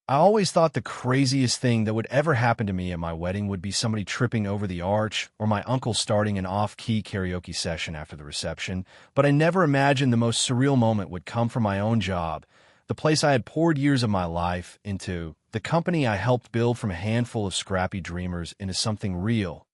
I always thought the craziest thing that would ever happen to me at my wedding would be somebody tripping over the arch or my uncle starting an off-key karaoke session after the reception, but I never imagined the most surreal moment would come from my own job, the place I had poured years of my life into, the company I helped build from a handful of scrappy dreamers into something real.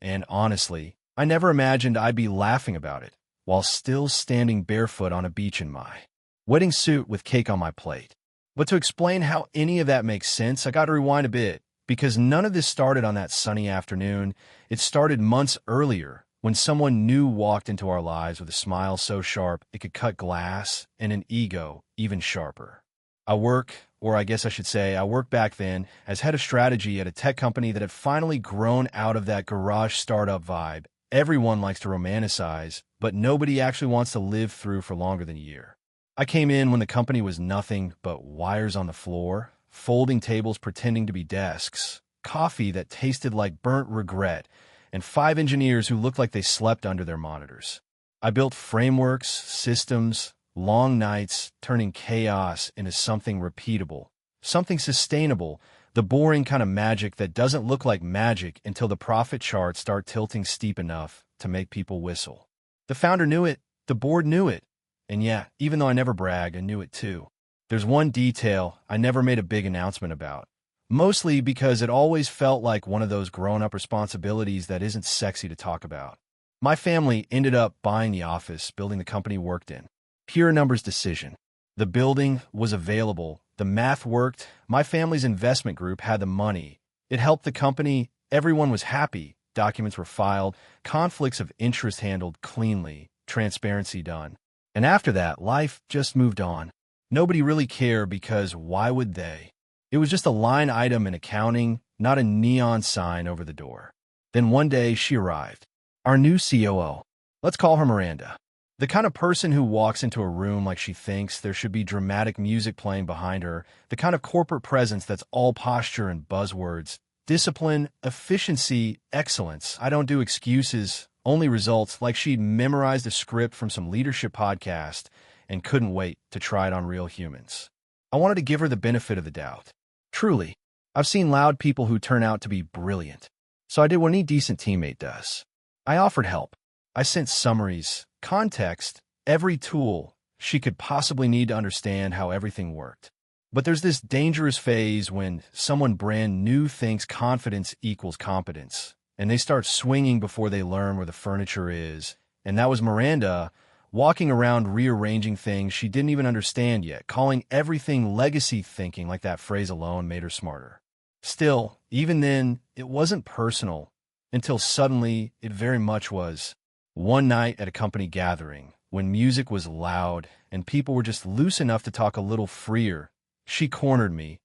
And honestly, I never imagined I'd be laughing about it while still standing barefoot on a beach in my wedding suit with cake on my plate. But to explain how any of that makes sense, I got to rewind a bit, because none of this started on that sunny afternoon. It started months earlier, when someone new walked into our lives with a smile so sharp it could cut glass and an ego even sharper. I worked back then as head of strategy at a tech company that had finally grown out of that garage startup vibe everyone likes to romanticize, but nobody actually wants to live through for longer than a year. I came in when the company was nothing but wires on the floor, folding tables pretending to be desks, coffee that tasted like burnt regret, and 5 engineers who looked like they slept under their monitors. I built frameworks, systems, long nights, turning chaos into something repeatable, something sustainable, the boring kind of magic that doesn't look like magic until the profit charts start tilting steep enough to make people whistle. The founder knew it, the board knew it. And yeah, even though I never brag, I knew it too. There's one detail I never made a big announcement about, mostly because it always felt like one of those grown-up responsibilities that isn't sexy to talk about. My family ended up buying the office building the company worked in. Pure numbers decision. The building was available, the math worked, my family's investment group had the money. It helped the company, everyone was happy, documents were filed, conflicts of interest handled cleanly, transparency done. And after that, life just moved on. Nobody really cared because why would they? It was just a line item in accounting, not a neon sign over the door. Then one day she arrived. Our new COO. Let's call her Miranda. The kind of person who walks into a room like she thinks there should be dramatic music playing behind her, the kind of corporate presence that's all posture and buzzwords. Discipline, efficiency, excellence. I don't do excuses. Only results, like she'd memorized a script from some leadership podcast and couldn't wait to try it on real humans. I wanted to give her the benefit of the doubt. Truly, I've seen loud people who turn out to be brilliant. So I did what any decent teammate does. I offered help. I sent summaries, context, every tool she could possibly need to understand how everything worked. But there's this dangerous phase when someone brand new thinks confidence equals competence, and they start swinging before they learn where the furniture is. And that was Miranda, walking around rearranging things she didn't even understand yet, calling everything legacy thinking like that phrase alone made her smarter. Still, even then, it wasn't personal, until suddenly it very much was. One night at a company gathering, when music was loud and people were just loose enough to talk a little freer, she cornered me,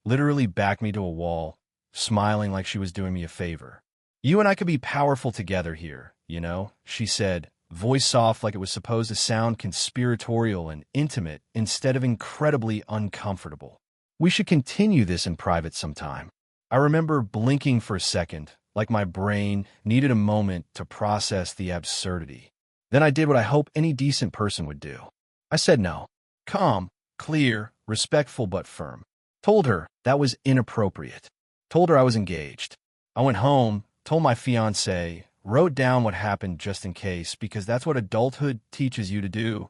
literally backed me to a wall, smiling like she was doing me a favor. "You and I could be powerful together here, you know," she said, voice soft like it was supposed to sound conspiratorial and intimate instead of incredibly uncomfortable. "We should continue this in private sometime." I remember blinking for a second, like my brain needed a moment to process the absurdity. Then I did what I hope any decent person would do. I said no. Calm, clear, respectful but firm. Told her that was inappropriate. Told her I was engaged. I went home, told my fiancée, wrote down what happened just in case, because that's what adulthood teaches you to do.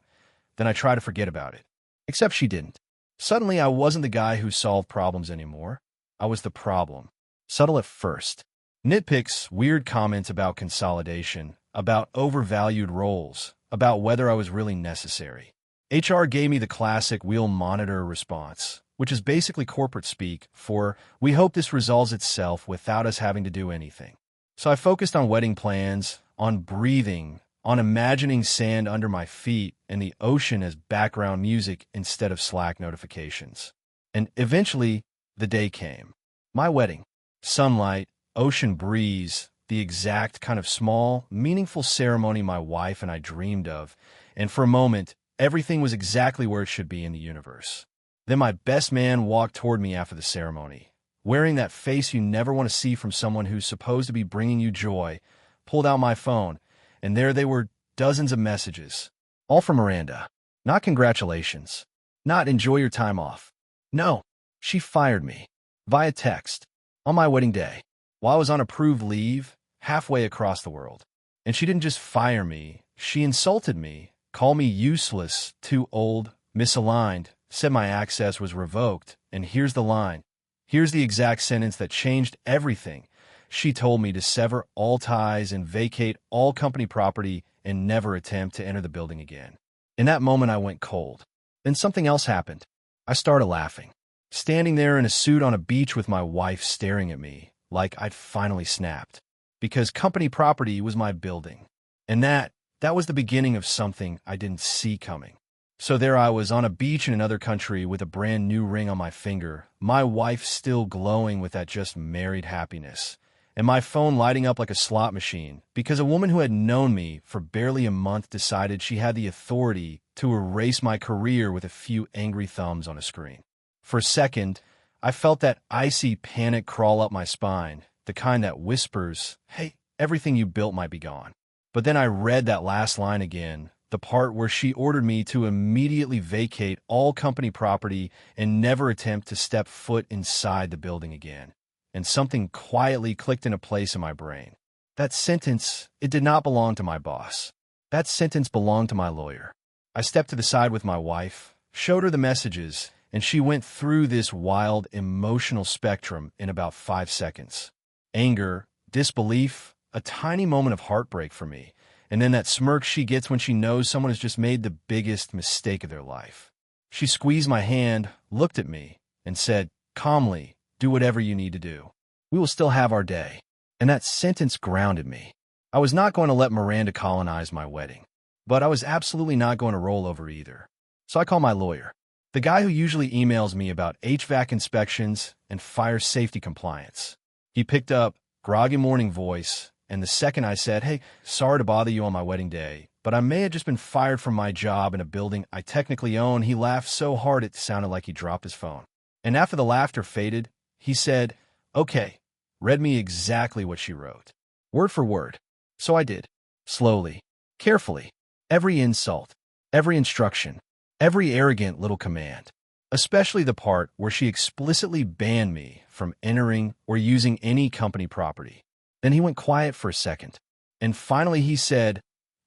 Then I tried to forget about it. Except she didn't. Suddenly I wasn't the guy who solved problems anymore. I was the problem. Subtle at first. Nitpicks, weird comments about consolidation, about overvalued roles, about whether I was really necessary. HR gave me the classic "we'll monitor" response, which is basically corporate speak for "we hope this resolves itself without us having to do anything." So I focused on wedding plans, on breathing, on imagining sand under my feet and the ocean as background music instead of Slack notifications. And eventually, the day came. My wedding. Sunlight, ocean breeze, the exact kind of small, meaningful ceremony my wife and I dreamed of, and for a moment, everything was exactly where it should be in the universe. Then my best man walked toward me after the ceremony, wearing that face you never want to see from someone who's supposed to be bringing you joy, pulled out my phone, and there they were, dozens of messages, all from Miranda. Not congratulations. Not enjoy your time off. No. She fired me via text on my wedding day while I was on approved leave halfway across the world. And she didn't just fire me, she insulted me, called me useless, too old, misaligned, said my access was revoked, and here's the line. Here's the exact sentence that changed everything. She told me to sever all ties and vacate all company property and never attempt to enter the building again. In that moment, I went cold. Then something else happened. I started laughing, standing there in a suit on a beach with my wife staring at me like I'd finally snapped, because company property was my building. And that was the beginning of something I didn't see coming. So there I was on a beach in another country with a brand new ring on my finger, my wife still glowing with that just married happiness, and my phone lighting up like a slot machine because a woman who had known me for barely a month decided she had the authority to erase my career with a few angry thumbs on a screen. For a second, I felt that icy panic crawl up my spine, the kind that whispers, hey, everything you built might be gone. But then I read that last line again, the part where she ordered me to immediately vacate all company property and never attempt to step foot inside the building again. And something quietly clicked into place in my brain. That sentence, it did not belong to my boss. That sentence belonged to my lawyer. I stepped to the side with my wife, showed her the messages, and she went through this wild emotional spectrum in about 5 seconds. Anger, disbelief, a tiny moment of heartbreak for me, and then that smirk she gets when she knows someone has just made the biggest mistake of their life. She squeezed my hand, looked at me, and said, calmly, do whatever you need to do. We will still have our day. And that sentence grounded me. I was not going to let Miranda colonize my wedding, but I was absolutely not going to roll over either. So I called my lawyer, the guy who usually emails me about HVAC inspections and fire safety compliance. He picked up, groggy morning voice, and the second I said, hey, sorry to bother you on my wedding day, but I may have just been fired from my job in a building I technically own, he laughed so hard it sounded like he dropped his phone. And after the laughter faded, he said, okay, read me exactly what she wrote, word for word. So I did, slowly, carefully, every insult, every instruction, every arrogant little command, especially the part where she explicitly banned me from entering or using any company property. Then he went quiet for a second, and finally he said,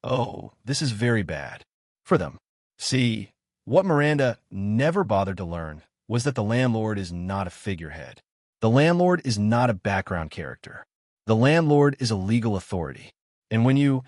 oh, this is very bad for them. See, what Miranda never bothered to learn was that the landlord is not a figurehead. The landlord is not a background character. The landlord is a legal authority. And when you,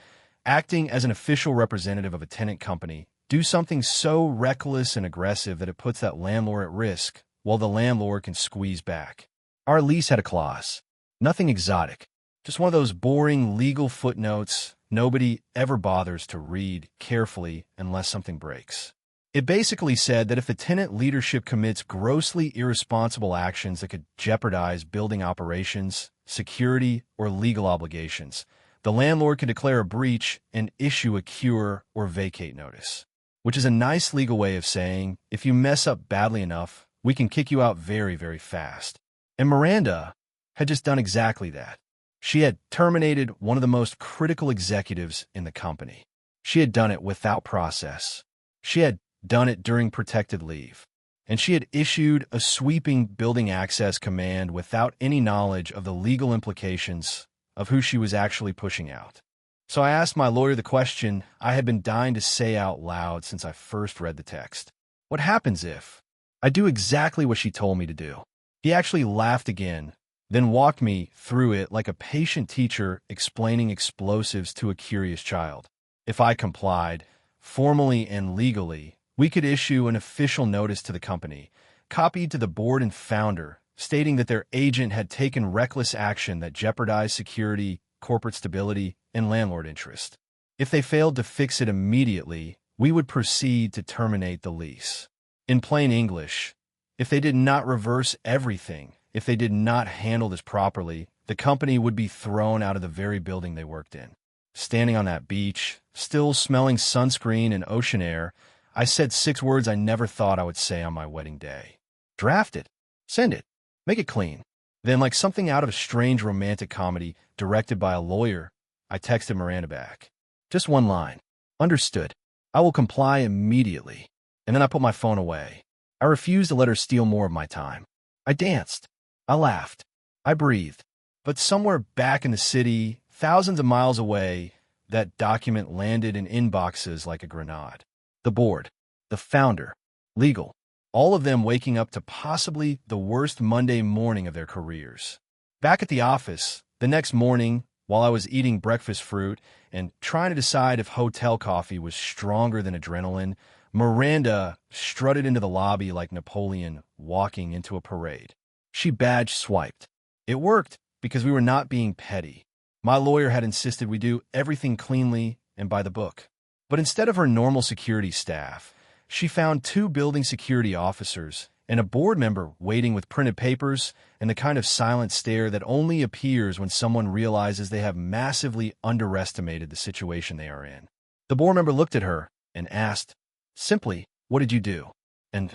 acting as an official representative of a tenant company, do something so reckless and aggressive that it puts that landlord at risk, while the landlord can squeeze back. Our lease had a clause. Nothing exotic. Just one of those boring legal footnotes nobody ever bothers to read carefully unless something breaks. It basically said that if the tenant leadership commits grossly irresponsible actions that could jeopardize building operations, security, or legal obligations, the landlord can declare a breach and issue a cure or vacate notice, which is a nice legal way of saying, if you mess up badly enough, we can kick you out very, very fast. And Miranda had just done exactly that. She had terminated one of the most critical executives in the company. She had done it without process. She had done it during protected leave. And she had issued a sweeping building access command without any knowledge of the legal implications of who she was actually pushing out. So I asked my lawyer the question I had been dying to say out loud since I first read the text. What happens if I do exactly what she told me to do? He actually laughed again, then walked me through it like a patient teacher explaining explosives to a curious child. If I complied, formally and legally, we could issue an official notice to the company, copied to the board and founder, stating that their agent had taken reckless action that jeopardized security, corporate stability, and landlord interest. If they failed to fix it immediately, we would proceed to terminate the lease. In plain English, if they did not reverse everything, if they did not handle this properly, the company would be thrown out of the very building they worked in. Standing on that beach, still smelling sunscreen and ocean air, I said 6 words I never thought I would say on my wedding day. Draft it. Send it. Make it clean. Then, like something out of a strange romantic comedy directed by a lawyer, I texted Miranda back. Just one line. Understood. I will comply immediately. And then I put my phone away. I refused to let her steal more of my time. I danced. I laughed. I breathed. But somewhere back in the city, thousands of miles away, that document landed in inboxes like a grenade. The board, the founder, legal, all of them waking up to possibly the worst Monday morning of their careers. Back at the office, the next morning, while I was eating breakfast fruit and trying to decide if hotel coffee was stronger than adrenaline, Miranda strutted into the lobby like Napoleon walking into a parade. She badge swiped. It worked because we were not being petty. My lawyer had insisted we do everything cleanly and by the book. But instead of her normal security staff, she found 2 building security officers and a board member waiting with printed papers and the kind of silent stare that only appears when someone realizes they have massively underestimated the situation they are in. The board member looked at her and asked, simply, "What did you do?" And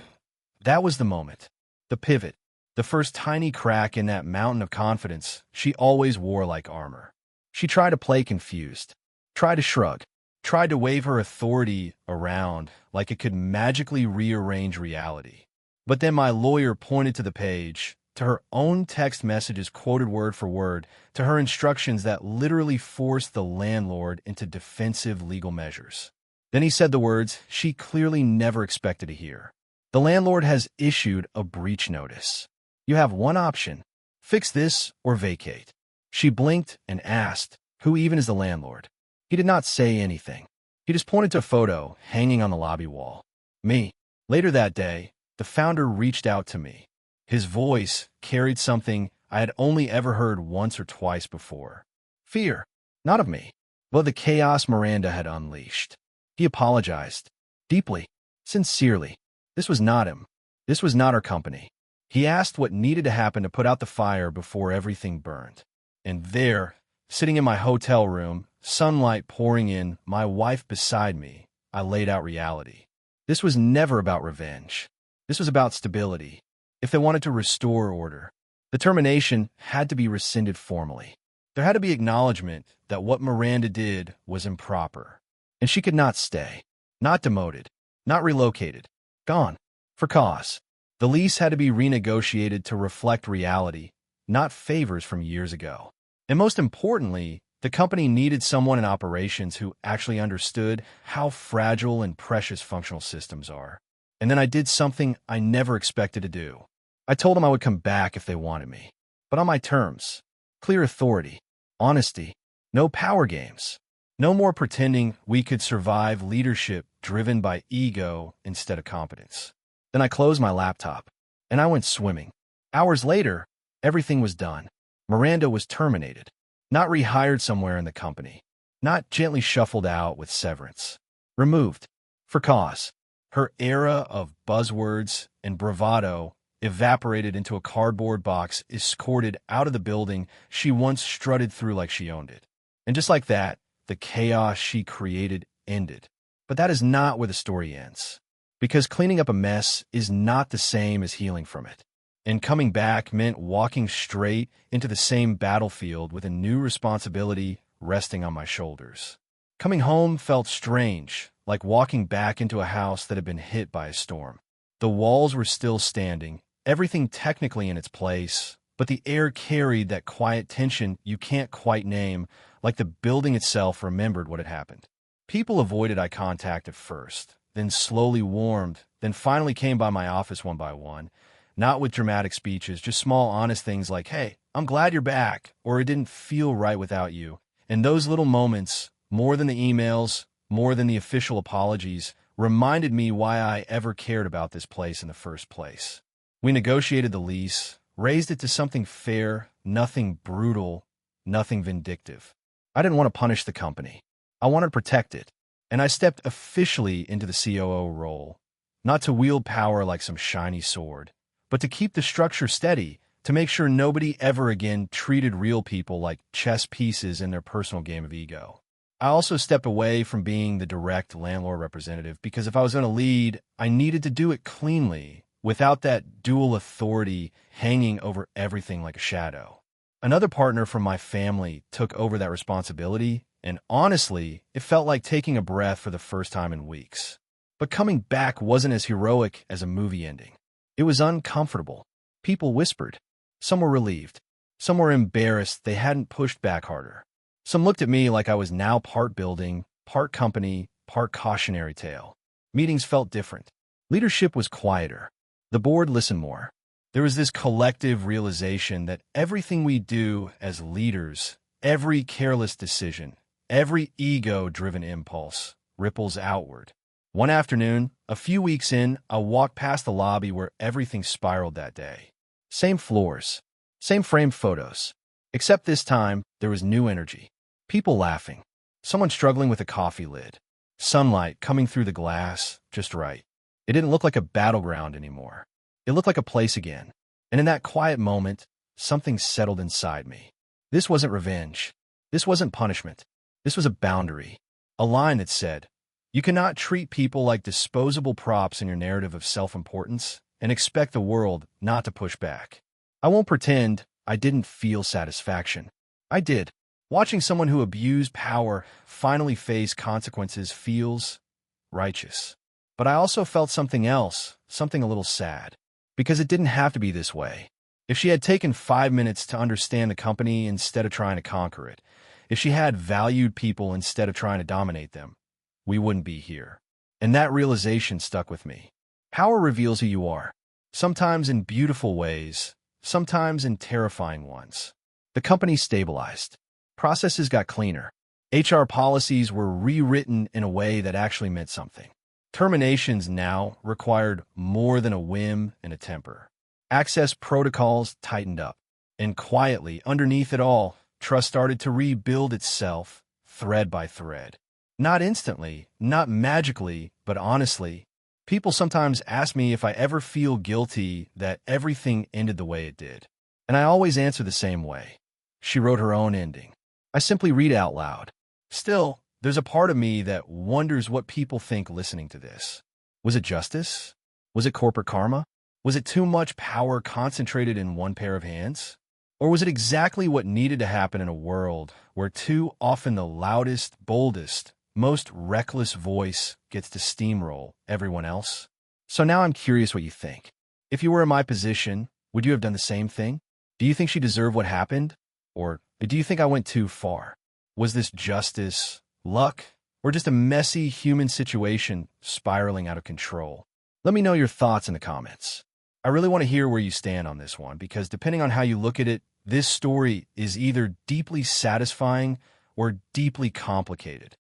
that was the moment, the pivot, the first tiny crack in that mountain of confidence she always wore like armor. She tried to play confused, tried to shrug, tried to wave her authority around like it could magically rearrange reality. But then my lawyer pointed to the page, to her own text messages quoted word for word, to her instructions that literally forced the landlord into defensive legal measures. Then he said the words she clearly never expected to hear. The landlord has issued a breach notice. You have one option: fix this or vacate. She blinked and asked, "Who even is the landlord?" He did not say anything. He just pointed to a photo hanging on the lobby wall. Me. Later that day, the founder reached out to me. His voice carried something I had only ever heard once or twice before. Fear, not of me, but the chaos Miranda had unleashed. He apologized. Deeply, sincerely. This was not him. This was not our company. He asked what needed to happen to put out the fire before everything burned. And there, sitting in my hotel room, sunlight pouring in, my wife beside me, I laid out reality. This was never about revenge. This was about stability. If they wanted to restore order, the termination had to be rescinded formally. There had to be acknowledgement that what Miranda did was improper. And she could not stay. Not demoted. Not relocated. Gone. For cause. The lease had to be renegotiated to reflect reality, not favors from years ago. And most importantly, the company needed someone in operations who actually understood how fragile and precious functional systems are. And then I did something I never expected to do. I told them I would come back if they wanted me, but on my terms. Clear authority, honesty, no power games. No more pretending we could survive leadership driven by ego instead of competence. Then I closed my laptop, and I went swimming. Hours later, everything was done. Miranda was terminated, not rehired somewhere in the company, not gently shuffled out with severance. Removed. For cause. Her era of buzzwords and bravado evaporated into a cardboard box escorted out of the building she once strutted through like she owned it. And just like that, the chaos she created ended. But that is not where the story ends. Because cleaning up a mess is not the same as healing from it. And coming back meant walking straight into the same battlefield with a new responsibility resting on my shoulders. Coming home felt strange, like walking back into a house that had been hit by a storm. The walls were still standing, everything technically in its place, but the air carried that quiet tension you can't quite name, like the building itself remembered what had happened. People avoided eye contact at first, then slowly warmed, then finally came by my office one by one, not with dramatic speeches, just small honest things like, "Hey, I'm glad you're back," or "It didn't feel right without you." And those little moments, more than the emails, more than the official apologies, reminded me why I ever cared about this place in the first place. We negotiated the lease, raised it to something fair, nothing brutal, nothing vindictive. I didn't want to punish the company. I wanted to protect it. And I stepped officially into the COO role, not to wield power like some shiny sword, but to keep the structure steady, to make sure nobody ever again treated real people like chess pieces in their personal game of ego. I also stepped away from being the direct landlord representative because if I was going to lead, I needed to do it cleanly, without that dual authority hanging over everything like a shadow. Another partner from my family took over that responsibility, and honestly, it felt like taking a breath for the first time in weeks. But coming back wasn't as heroic as a movie ending. It was uncomfortable. People whispered. Some were relieved. Some were embarrassed they hadn't pushed back harder. Some looked at me like I was now part building, part company, part cautionary tale. Meetings felt different. Leadership was quieter. The board listened more. There was this collective realization that everything we do as leaders, every careless decision, every ego-driven impulse, ripples outward. One afternoon, a few weeks in, I walked past the lobby where everything spiraled that day. Same floors, same framed photos. Except this time, there was new energy. People laughing. Someone struggling with a coffee lid. Sunlight coming through the glass, just right. It didn't look like a battleground anymore. It looked like a place again. And in that quiet moment, something settled inside me. This wasn't revenge. This wasn't punishment. This was a boundary. A line that said, you cannot treat people like disposable props in your narrative of self-importance and expect the world not to push back. I won't pretend I didn't feel satisfaction. I did. Watching someone who abused power finally face consequences feels righteous. But I also felt something else, something a little sad. Because it didn't have to be this way. If she had taken 5 minutes to understand the company instead of trying to conquer it, if she had valued people instead of trying to dominate them, we wouldn't be here. And that realization stuck with me. Power reveals who you are. Sometimes in beautiful ways, sometimes in terrifying ones. The company stabilized. Processes got cleaner. HR policies were rewritten in a way that actually meant something. Terminations now required more than a whim and a temper. Access protocols tightened up. And quietly, underneath it all, trust started to rebuild itself, thread by thread. Not instantly, not magically, but honestly. People sometimes ask me if I ever feel guilty that everything ended the way it did. And I always answer the same way. She wrote her own ending. I simply read out loud. Still, there's a part of me that wonders what people think listening to this. Was it justice? Was it corporate karma? Was it too much power concentrated in one pair of hands? Or was it exactly what needed to happen in a world where too often the loudest, boldest, most reckless voice gets to steamroll everyone else? So now I'm curious what you think. If you were in my position, would you have done the same thing? Do you think she deserved what happened? Or do you think I went too far? Was this justice, luck, or just a messy human situation spiraling out of control? Let me know your thoughts in the comments. I really want to hear where you stand on this one, because depending on how you look at it, this story is either deeply satisfying or deeply complicated.